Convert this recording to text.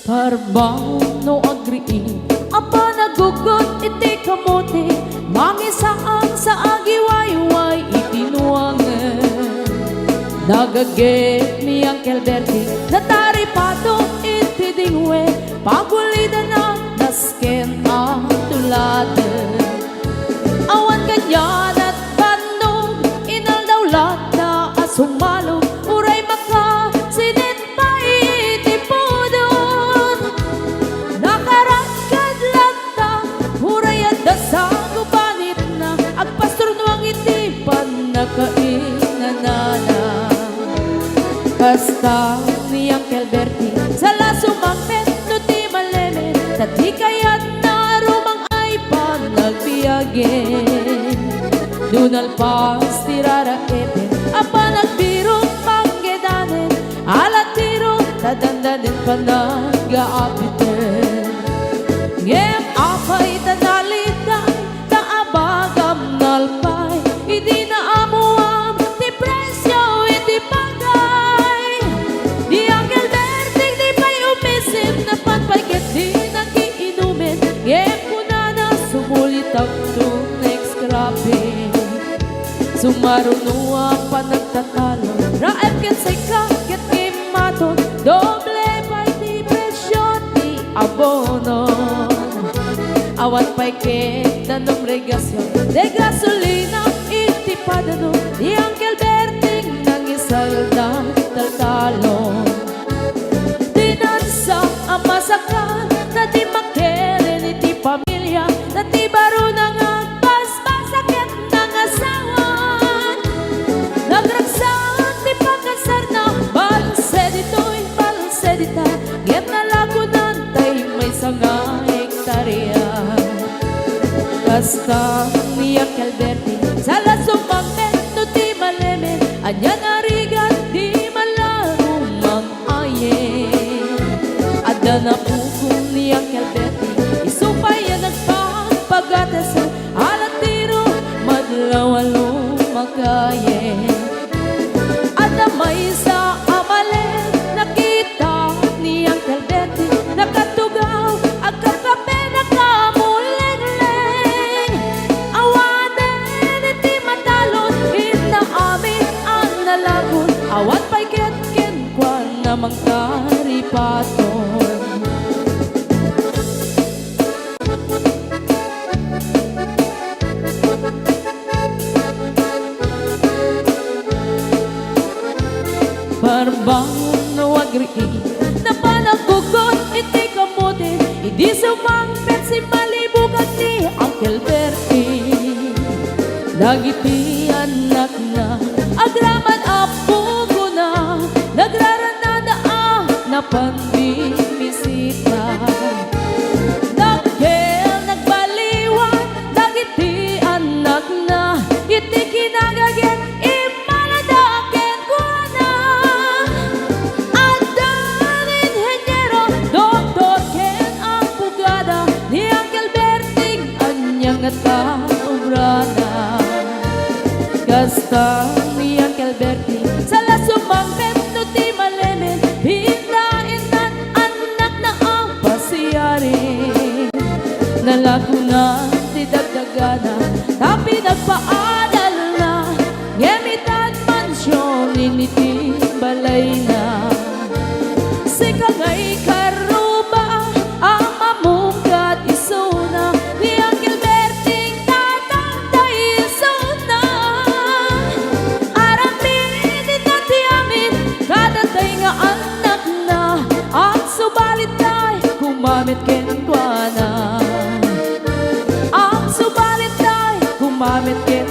Parbang no agree apa nagugot iti kamote mangisaan sa agiwayway itinuangan nagagit ni Uncle Bertie nataripato iti dingwe pagulida na nasken ang tuladan awan ganyan at bandog inaldawlat na asumalog uray maka sinit pa iti pudon nakarakad lagta uray at dasang ubanit na agpastor nuang iti panakainanana basta ni Uncle Bertie sa lasumangpet no ti maleme tati kayat na rumang ay panagbiyagen dunal pas tirara ete apa nagbiro panggedanen alatiro tadandanen panagaapiten ngem apay tanalitan taabagam nalpay hindi na amuam ti presyo iti pagay di Uncle Bertie di pa'y umisim na panpagit di nagiinumin ngem kunana sumulit ang next grabe sumarunua pa nagtatalo raep ket say kaket kimaton doble pa'y ti presyo ti abono awan pa'y ket nanong regasyon de gasolina iti padano di Uncle Bertie nangisalda taltalon dinansa ang masakan na di makeren iti pamilya na ti baro nang agpaspasaket ng asawan nagragsan ti pagkasar na balsedito'y balsedita ngem nalagunan tay may sanga hektarya basta ni Uncle Bertie sa lasumangpet no ti maleme anya narigat di malarumang ayen adda na pukong ni Uncle Bertie isupay yan nagpapagatasal alatiro madlawalo magayen adda may sa amalen nakita ni Uncle Bertie nakatugaw agkakape nakamuleng-leng awanen iti matalon inaamin ang nalagon awan pa'y ketken kwan namang karipaton Parbang no agree na panagugot iti kamote hindi sumangpet si malibugan ni Uncle Bertie dagiti anak na agraman apugo na nagraranada na panbimisita dagkel nagbaliwan dagiti anak na iti kinagaget imaladaken ko na adan inhenyero doktor ken ang pugada ni Uncle Bertie anyang nataobrana kasta ni Uncle Bertie sa lasumangpet no ti malemen hindain nan anak na ang pasiyari nalagunan ti dagdagana tapi nagpaadal na ngemitan mansyon initi balay na sika nga'y karuba ang mamungkat isuna ni Uncle Bertie tatangday isuna aramin itati amin kadatay nga anak na ang subalit ay kumamit kenkwana ang subalit ay kumamit kenkwana